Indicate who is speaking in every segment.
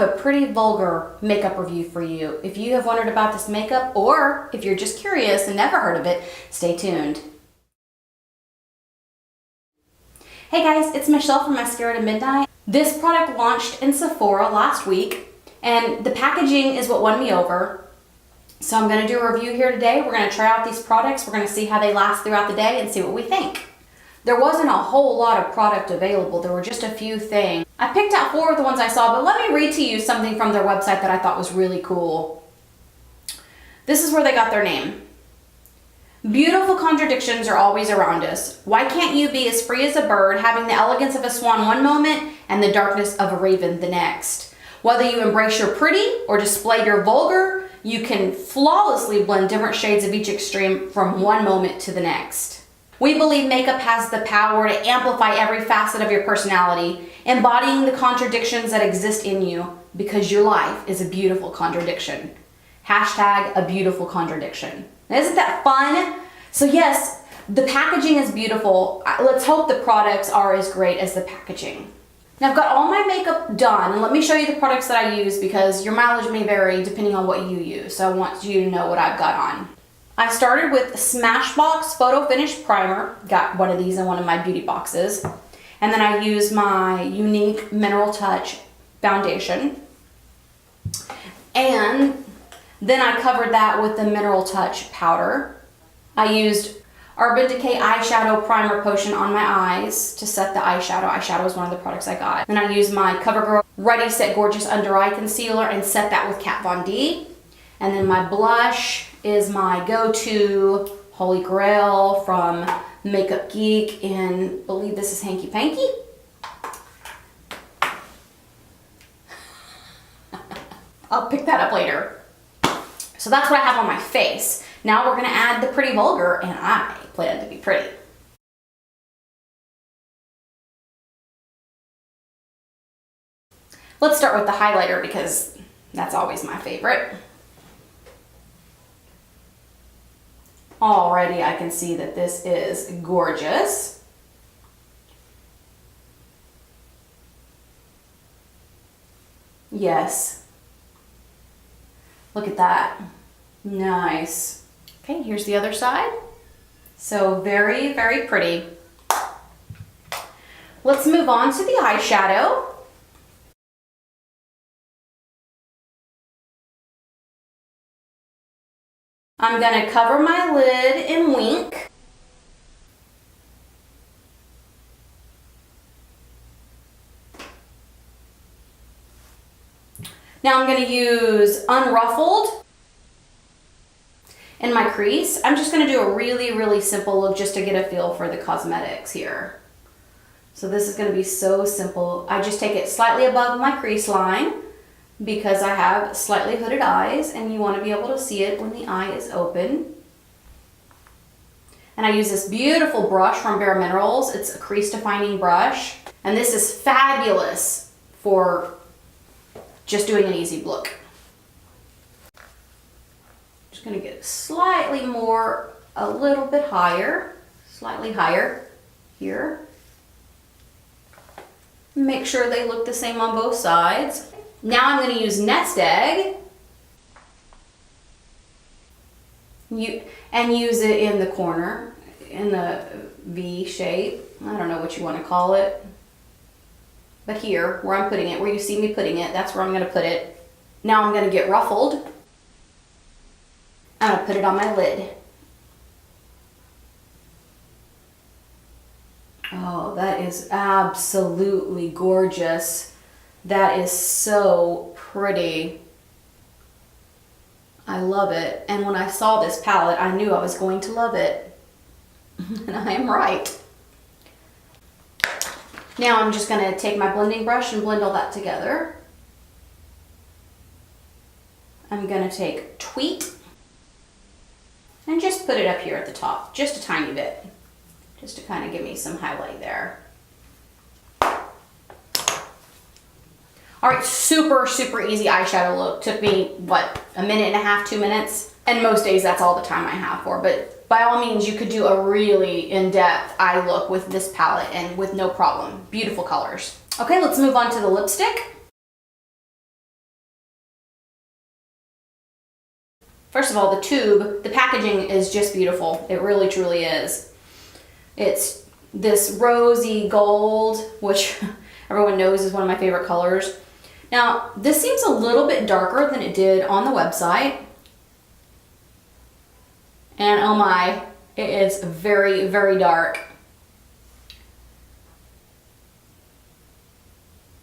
Speaker 1: have a pretty vulgar makeup review for you. If you have wondered about this makeup, or if you're just curious and never heard of it, stay tuned. Hey guys, it's Michelle from Mascara to Midnight. This product launched in Sephora last week, and the packaging is what won me over. So I'm gonna do a review here today. We're gonna try out these products. We're gonna see how they last throughout the day and see what we think. There wasn't a whole lot of product available. There were just a few things. I picked out 4 of the ones I saw, but let me read to you something from their website that I thought was really cool. This is where they got their name. Beautiful contradictions are always around us. Why can't you be as free as a bird, having the elegance of a swan one moment and the darkness of a raven the next? Whether you embrace your pretty or display your vulgar, you can flawlessly blend different shades of each extreme from one moment to the next. We believe makeup has the power to amplify every facet of your personality, embodying the contradictions that exist in you, because your life is a beautiful contradiction. Hashtag a beautiful contradiction. Isn't that fun? So yes, the packaging is beautiful. Let's hope the products are as great as the packaging. Now I've got all my makeup done, and let me show you the products that I use because your mileage may vary depending on what you use. So I want you to know what I've got on. I started with Smashbox Photo Finish Primer. Got one of these in one of my beauty boxes. And then I used my Unique Mineral Touch Foundation. And then I covered that with the Mineral Touch Powder. I used Urban Decay Eyeshadow Primer Potion on my eyes to set the eyeshadow. Eyeshadow is one of the products I got. Then I used my CoverGirl Ready Set Gorgeous Under Eye Concealer and set that with Kat Von D. And then my blush is my go-to Holy Grail from Makeup Geek, and I believe this is Hanky Panky. I'll pick that up later. So that's what I have on my face. Now we're gonna add the Pretty Vulgar, and I plan to be pretty. Let's start with the highlighter because that's always my favorite. Already I can see that this is gorgeous. Yes. Look at that. Nice. Okay, here's the other side. So very, very pretty. Let's move on to the eyeshadow. I'm going to cover my lid and wink. Now I'm going to use Unruffled in my crease. I'm just going to do a really, really simple look just to get a feel for the cosmetics here. So this is going to be so simple. I just take it slightly above my crease line, because I have slightly hooded eyes and you want to be able to see it when the eye is open. And I use this beautiful brush from Bare Minerals. It's a crease defining brush. And this is fabulous for just doing an easy look. Just going to get slightly more, a little bit higher, slightly higher here. Make sure they look the same on both sides. Now I'm going to use Nest Egg and use it in the corner, in the V shape. I don't know what you want to call it. But here, where I'm putting it, where you see me putting it, that's where I'm going to put it. Now I'm going to get Ruffled. I'm going to put it on my lid. Oh, that is absolutely gorgeous. That is so pretty. I love it. And when I saw this palette, I knew I was going to love it. And I am right. Now I'm just going to take my blending brush and blend all that together. I'm going to take Tweet and just put it up here at the top, just a tiny bit, just to kind of give me some highlight there. All right, super, super easy eyeshadow look. Took me, what, a minute and a half, 2 minutes? And most days that's all the time I have for, but by all means, you could do a really in-depth eye look with this palette and with no problem. Beautiful colors. Okay, let's move on to the lipstick. First of all, the tube, the packaging is just beautiful. It really truly is. It's this rosy gold, which everyone knows is one of my favorite colors. Now, this seems a little bit darker than it did on the website. And oh my, it is very, very dark.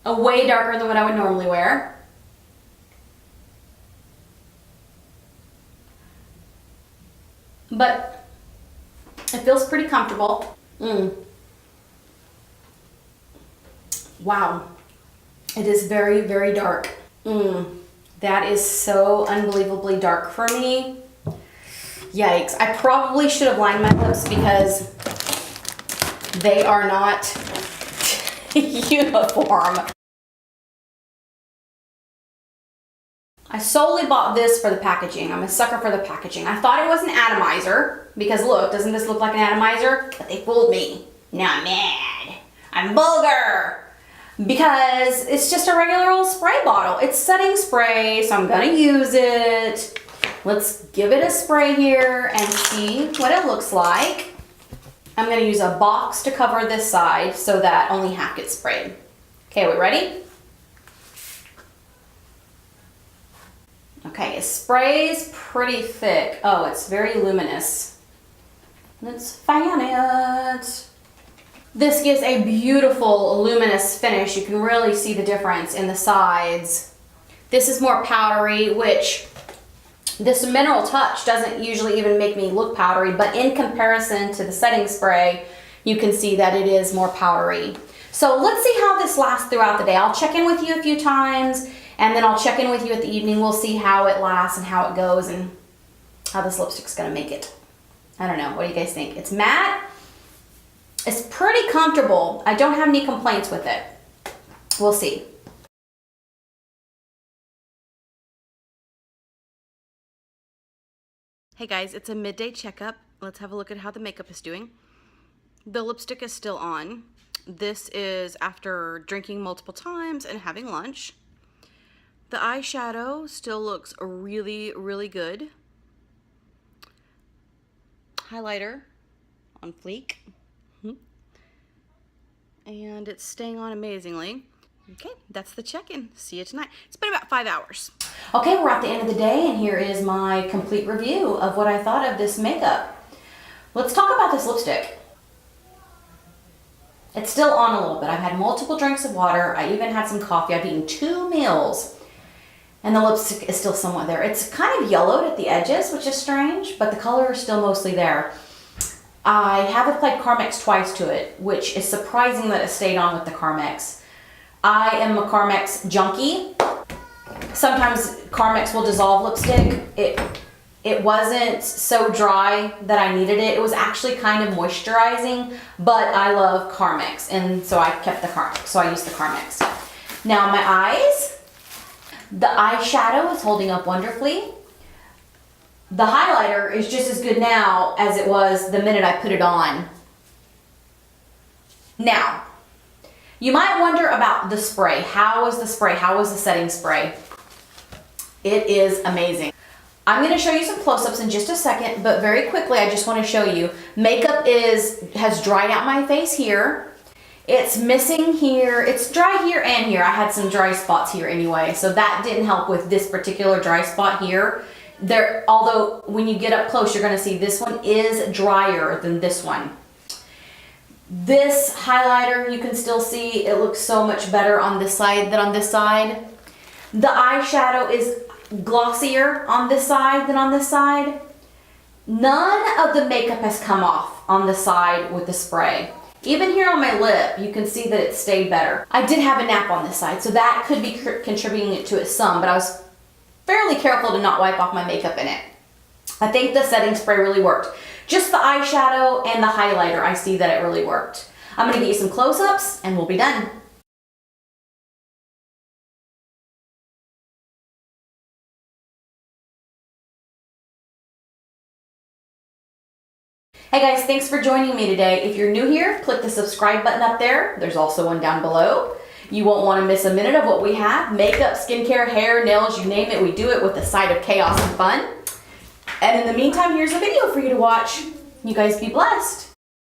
Speaker 1: Way darker than what I would normally wear. But it feels pretty comfortable. Wow. It is very, very dark. That is so unbelievably dark for me. Yikes. I probably should have lined my lips because they are not uniform. I solely bought this for the packaging. I'm a sucker for the packaging. I thought it was an atomizer because look, doesn't this look like an atomizer? But they fooled me. Now I'm mad. I'm vulgar because it's just a regular old spray bottle. It's setting spray, so I'm gonna use it. Let's give it a spray here and see what it looks like. I'm gonna use a box to cover this side so that only half gets sprayed. Okay, are we ready? Okay, it sprays pretty thick. Oh, it's very luminous. Let's fan it. This gives a beautiful luminous finish. You can really see the difference in the sides. This is more powdery, which this mineral touch doesn't usually even make me look powdery, but in comparison to the setting spray, you can see that it is more powdery. So let's see how this lasts throughout the day. I'll check in with you a few times, and then I'll check in with you at the evening. We'll see how it lasts and how it goes and how this lipstick's gonna make it. I don't know, what do you guys think? It's matte. It's pretty comfortable. I don't have any complaints with it. We'll see. Hey guys, it's a midday checkup. Let's have a look at how the makeup is doing. The lipstick is still on. This is after drinking multiple times and having lunch. The eyeshadow still looks really, really good. Highlighter on fleek. And it's staying on amazingly. Okay, that's the check-in. See you tonight. It's been about 5 hours. Okay, we're at the end of the day, and here is my complete review of what I thought of this makeup. Let's talk about this lipstick. It's still on a little bit. I've had multiple drinks of water. I even had some coffee. I've eaten 2 meals. And the lipstick is still somewhat there. It's kind of yellowed at the edges, which is strange, but the color is still mostly there. I have applied Carmex twice to it, which is surprising that it stayed on with the Carmex. I am a Carmex junkie. Sometimes Carmex will dissolve lipstick. It wasn't so dry that I needed it. It was actually kind of moisturizing, but I love Carmex, and so I kept the Carmex, so I used the Carmex. Now my eyes. The eyeshadow is holding up wonderfully. The highlighter is just as good now as it was the minute I put it on. Now, you might wonder about the spray. How was the spray? How was the setting spray? It is amazing. I'm going to show you some close-ups in just a second, but very quickly I just want to show you. Makeup has dried out my face here. It's missing here. It's dry here and here. I had some dry spots here anyway, so that didn't help with this particular dry spot here. Although when you get up close, you're gonna see this one is drier than this one. This highlighter, you can still see it looks so much better on this side than on this side. The eyeshadow is glossier on this side than on this side. None of the makeup has come off on the side with the spray. Even here on my lip, you can see that it stayed better. I did have a nap on this side, so that could be contributing to it some, but I was fairly careful to not wipe off my makeup in it. I think the setting spray really worked. Just the eyeshadow and the highlighter, I see that it really worked. I'm gonna get you some close-ups and we'll be done. Hey guys, thanks for joining me today. If you're new here, click the subscribe button up there. There's also one down below. You won't want to miss a minute of what we have. Makeup, skincare, hair, nails, you name it. We do it with a side of chaos and fun. And in the meantime, here's a video for you to watch. You guys be blessed.